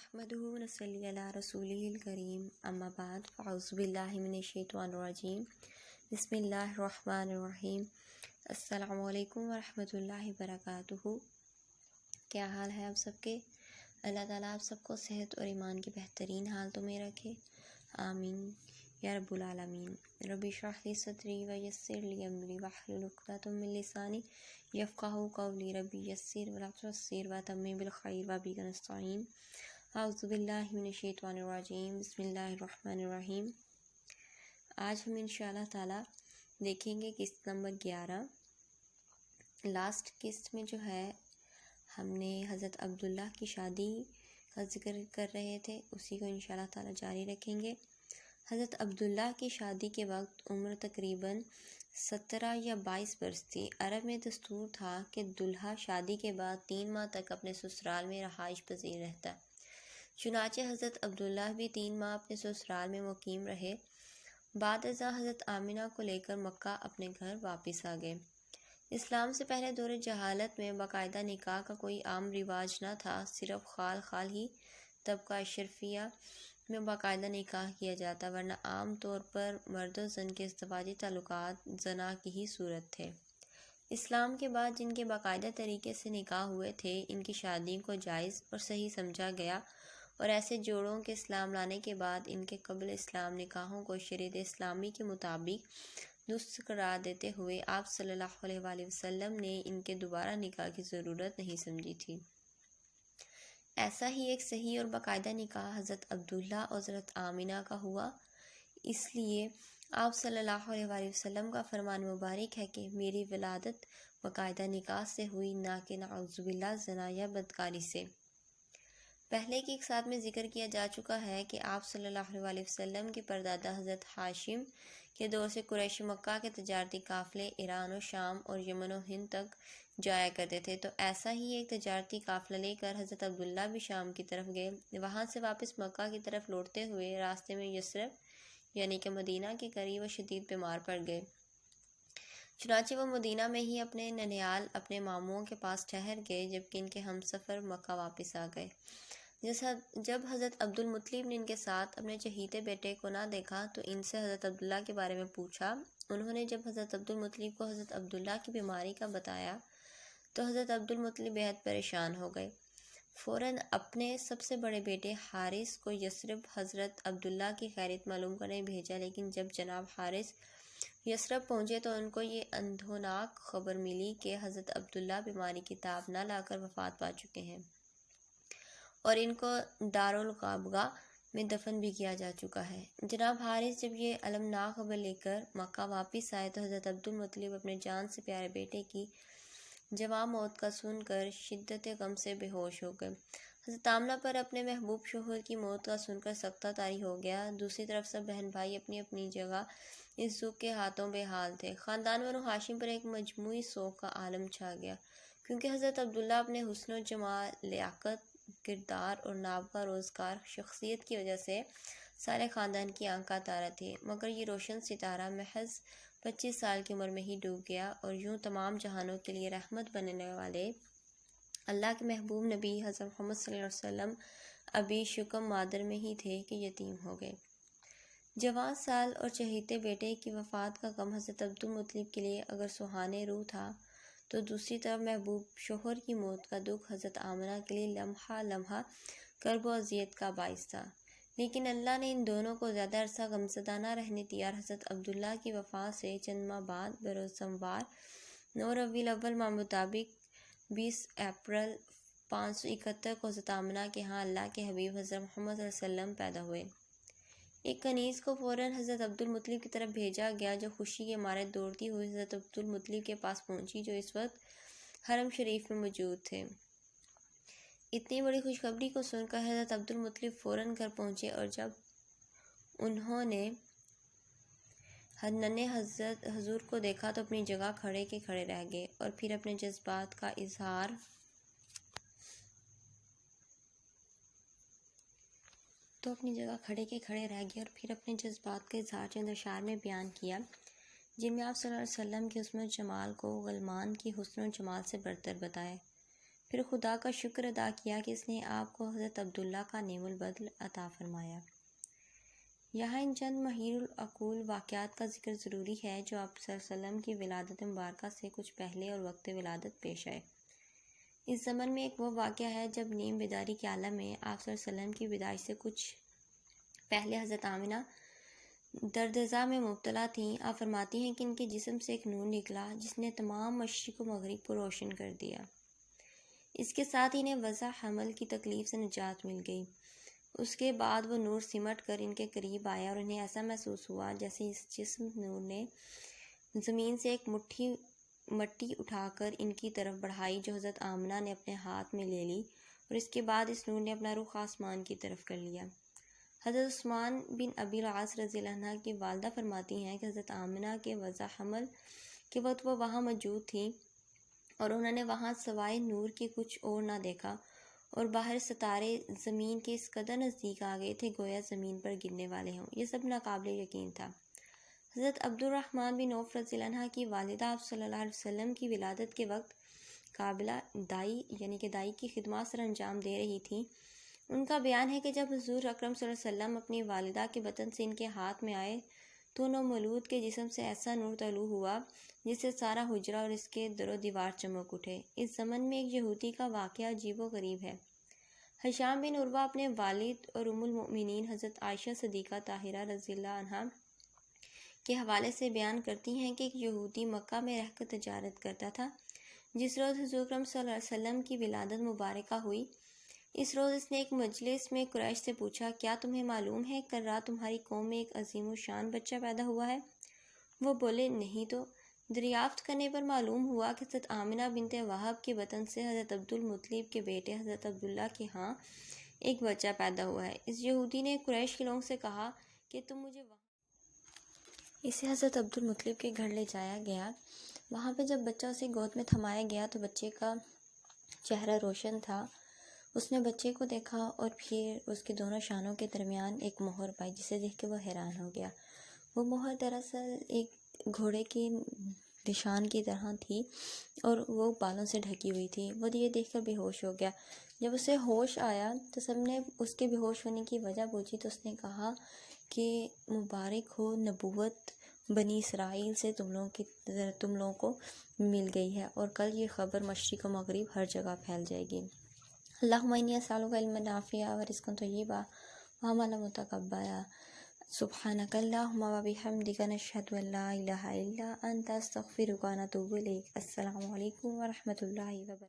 नहमदुहु व नसल्ली अला रसूलिहिल करीम अम्मा बाद फ़अऊज़ु बिल्लाहि मिनश शैतानिर रजीम बिस्मिल्लाहिर रहमानिर रहीम अस्सलामु अलैकुम व रहमतुल्लाहि व बरकातुहू। क्या हाल है आप सबके? अल्लाह ताला आप सबको सेहत और ईमान के बेहतरीन हालतों में रखे, आमीन या रब्बुल आलमीन। रब्बि इश्रह ली सदरी व यस्सिर ली अमरी वहलुल उक़दतम मिन लिसानी यफ़क़हू क़ौली। रब्बि यस्सिर व ला तुअस्सिर व तम्मिम बिल खैर व बिका नस्तईन। अऊज़ु बिल्लाहि मिनश शैतानिर रजीम बिस्मिल्लाहिर रहमानिर रहीम। आज हम इंशाअल्लाह ताला देखेंगे किस्त नंबर 11। लास्ट किस्त में जो है हमने हज़रत अब्दुल्ला की शादी का जिक्र कर रहे थे, उसी को इंशाअल्लाह ताला जारी रखेंगे। हज़रत अब्दुल्ला की शादी के वक्त उम्र तकरीबन 17 या 22 वर्ष थी। अरब में दस्तूर था कि दुल्हा शादी के बाद 3 माह तक अपने ससुराल में रहाइश पजीर रहता है। चुनाचे हज़रत अब्दुल्ला भी 3 माह अपने ससुराल में मुकीम रहे। बाद अज़ा हज़रत आमिना को लेकर मक्का अपने घर वापस आ गए। इस्लाम से पहले दौर जहालत में बाकायदा निकाह का कोई आम रिवाज न था, सिर्फ खाल ही तबका अशरफिया में बाकायदा निकाह किया जाता, वरना आम तौर पर मर्द और जन के इज़्दिवाजी ताल्लुकात जना की ही सूरत थे। इस्लाम के बाद जिनके बाकायदा तरीके से निकाह हुए थे, इनकी शादी को जायज़ और सही समझा गया, और ऐसे जोड़ों के इस्लाम लाने के बाद इनके कब्ल इस्लाम निकाहों को शरीयत इस्लामी के मुताबिक दुरुस्त करार देते हुए आप सल्लल्लाहु अलैहि वसल्लम ने इनके दोबारा निकाह की ज़रूरत नहीं समझी थी। ऐसा ही एक सही और बाकायदा निकाह हज़रत अब्दुल्ला और हज़रत आमिना का हुआ। इसलिए आप सल्लल्लाहु अलैहि वसल्लम का फरमान मुबारक है कि मेरी विलादत बाकायदा निकाह से हुई, ना कि नाउज़ुबिल्लाह ज़ना या बदकारी से। पहले की एक साथ में जिक्र किया जा चुका है कि आप सल्लल्लाहु अलैहि वसल्लम के परदादा हज़रत हाशिम के दौर से कुरैश मक्का के तजारती काफ़िले ईरान और शाम और यमन और हिंद तक जाया करते थे, तो ऐसा ही एक तजारती काफ़िला लेकर हज़रत अब्दुल्ला भी शाम की तरफ गए। वहाँ से वापस मक्का की तरफ लौटते हुए रास्ते में यसरब यानी कि मदीना के करीब शदीद बीमार पड़ गए। चुनांचे वो मदीना में ही अपने ननिहाल अपने मामुओं के पास ठहर गए, जबकि इनके हमसफ़र मक्का वापस आ गए। जब हज़रत अब्दुल मुत्तलिब ने इनके साथ अपने चहीते बेटे को ना देखा तो इनसे हज़रत अब्दुल्ला के बारे में पूछा। उन्होंने जब हज़रत अब्दुल मुत्तलिब को हज़रत अब्दुल्ला की बीमारी का बताया तो हज़रत अब्दुल मुत्तलिब बेहद परेशान हो गए। फ़ौरन अपने सबसे बड़े बेटे हारिस को यसरब हज़रत अब्दुल्ला की खैरियत मालूम करने भेजा, लेकिन जब जनाब हारिस यसरब पहुँचे तो उनको ये अंधोनाक खबर मिली कि हज़रत अब्दुल्ला बीमारी की ताब न लाकर वफ़ात पा चुके हैं और इनको दारुल क़बा में दफन भी किया जा चुका है। जनाब हारिस जब ये अलमनाक खबर लेकर मक्का वापस आए तो हज़रत अब्दुल मुत्तलिब अपने जान से प्यारे बेटे की जवां मौत का सुनकर शिद्दत गम से बेहोश हो गए। हज़रत आमना पर अपने महबूब शोहर की मौत का सुनकर सख्ता तारी हो गया। दूसरी तरफ सब बहन भाई अपनी अपनी जगह इस दुख के हाथों बेहाल थे। ख़ानदान बनु हाशिम पर एक मजमूई सोग का आलम छा गया, क्योंकि हज़रत अब्दुल्ला अपने हुस्न और जमाल, लियाकत, किरदार और नाबका रोज़गार शख्सियत की वजह से सारे ख़ानदान की आंख का तारा थे, मगर ये रोशन सितारा महज 25 साल की उम्र में ही डूब गया और यूं तमाम जहानों के लिए रहमत बनने वाले अल्लाह के महबूब नबी हज़रत मोहम्मद सल्लल्लाहु अलैहि वसल्लम अभी शुकम मादर में ही थे कि यतीम हो गए। जवान साल और चहीते बेटे की वफ़ात का गम हज़रत अब्दुल मुत्तलिब के लिए अगर सुहाने रूह था, तो दूसरी तरफ महबूब शोहर की मौत का दुख हज़रत आमना के लिए लम्हा लम्हा कर्ब और अज़ियत का बाइस था। लेकिन अल्लाह ने इन दोनों को ज़्यादा अरसा गमज़दा न रहने दिया। हज़रत अब्दुल्ला की वफ़ात से चंद माह बाद बरोज़ सोमवार 9 रबीउल अव्वल माह मुताबिक 20 अप्रैल 571 को हज़रत आमना के यहाँ अल्लाह के हबीब हज़रत मोहम्मद सल्लल्लाहु अलैहि वसल्लम पैदा हुए। एक कनीज़ को फ़ौरन हज़रत अब्दुल मुत्तलिब की तरफ भेजा गया, जो खुशी के मारे दौड़ती हुई हज़रत अब्दुल मुत्तलिब के पास पहुँची, जो इस वक्त हरम शरीफ में मौजूद थे। इतनी बड़ी खुशखबरी को सुनकर हज़रत अब्दुल मुत्तलिब फ़ौरन घर पहुँचे और जब उन्होंने नन्हे हज़रत हजूर को देखा तो अपनी जगह खड़े के खड़े रह गए और फिर अपने जज्बात का इजहार चंद अशार में बयान किया, जिनमें आप सल्लल्लाहु अलैहि वसल्लम के हुस्न और जमाल को गलमान की हुस्न और जमाल से बरतर बताया। پھر خدا کا شکر ادا کیا کہ اس نے آپ کو حضرت عبداللہ کا نعم البدل عطا فرمایا۔ یہاں ان چند مہیر العقول واقعات کا ذکر ضروری ہے جو آپ صلی اللہ علیہ وسلم کی ولادت مبارکہ سے کچھ پہلے اور وقت ولادت پیش آئے۔ اس زمن میں ایک وہ واقعہ ہے جب نیم بیداری کے عالم میں آپ صلی اللہ علیہ وسلم کی پیدائش سے کچھ پہلے حضرت آمنہ دردزا میں مبتلا تھیں۔ آپ فرماتی ہیں کہ ان کے جسم سے ایک نور نکلا جس نے تمام مشرق و مغرب کو روشن کر دیا۔ اس کے ساتھ انہیں وضع حمل کی تکلیف سے نجات مل گئی۔ اس کے بعد وہ نور سمٹ کر ان کے قریب آیا اور انہیں ایسا محسوس ہوا جیسے اس جسم نور نے زمین سے ایک مٹھی مٹی اٹھا کر ان کی طرف بڑھائی جو حضرت آمنہ نے اپنے ہاتھ میں لے لی، اور اس کے بعد اس نور نے اپنا رخ آسمان کی طرف کر لیا۔ حضرت عثمان بن ابی العاص رضی اللہ عنہ کی والدہ فرماتی ہیں کہ حضرت آمنہ کے وضع حمل کے وقت وہ وہاں موجود تھیں اور انہوں نے وہاں سوائے نور کے کچھ اور نہ دیکھا، اور باہر ستارے زمین کے اس قدر نزدیک آ گئے تھے گویا زمین پر گرنے والے ہوں۔ یہ سب ناقابل یقین تھا۔ حضرت عبد الرحمن بن عوف رضی اللہ عنہ کی والدہ آپ صلی اللہ علیہ وسلم کی ولادت کے وقت قابلہ دائی یعنی کہ دائی کی خدمات سر انجام دے رہی تھیں۔ ان کا بیان ہے کہ جب حضور اکرم صلی اللہ علیہ وسلم اپنی والدہ کے بطن سے ان کے ہاتھ میں آئے تو نومولود کے جسم سے ایسا نور طلوع ہوا جس سے سارا حجرہ اور اس کے در و دیوار چمک اٹھے۔ اس زمن میں ایک یہودی کا واقعہ عجیب و غریب ہے۔ ہشام بن عروہ اپنے والد اور ام المؤمنین حضرت عائشہ صدیقہ طاہرہ رضی اللہ عنہا کے حوالے سے بیان کرتی ہیں کہ ایک یہودی مکہ میں رہ کر تجارت کرتا تھا۔ جس روز حضور اکرم صلی اللہ علیہ وسلم کی ولادت مبارکہ ہوئی، اس روز اس نے ایک مجلس میں قریش سے پوچھا، کیا تمہیں معلوم ہے کل رات تمہاری قوم میں ایک عظیم الشان بچہ پیدا ہوا ہے؟ وہ بولے، نہیں تو۔ دریافت کرنے پر معلوم ہوا کہ حضرت آمنہ بنت وہب کے بطن سے حضرت عبد المطلب کے بیٹے حضرت عبداللہ کے ہاں ایک بچہ پیدا ہوا ہے۔ اس یہودی نے قریش کے لوگوں سے کہا کہ تم مجھے وہاں اسے حضرت عبد المطلب کے گھر لے جایا گیا۔ وہاں پہ جب بچہ اسے گود میں تھمایا گیا تو بچے کا چہرہ روشن تھا۔ اس نے بچے کو دیکھا اور پھر اس کے دونوں شانوں کے درمیان ایک مہر پائی جسے دیکھ کے وہ حیران ہو گیا۔ وہ مہر دراصل ایک گھوڑے کے نشان کی طرح تھی اور وہ بالوں سے ڈھکی ہوئی تھی۔ وہ یہ دیکھ کر بے ہوش ہو گیا۔ جب اسے ہوش آیا تو سب نے اس کے بے ہوش ہونے کی وجہ پوچھی تو اس نے کہا کہ مبارک ہو، نبوت بنی اسرائیل سے تم لوگوں کو مل گئی ہے اور کل یہ خبر مشرق و مغرب ہر جگہ پھیل جائے گی۔ اللہم انی اسألک علما نافعا ورزقا طیبا وعملا متقبلا سبحانک اللہم وبحمدک نشہد ان لا الہ الا انت استغفرک ونتوب الیک۔ السلام علیکم ورحمۃ اللہ وبرکاتہ۔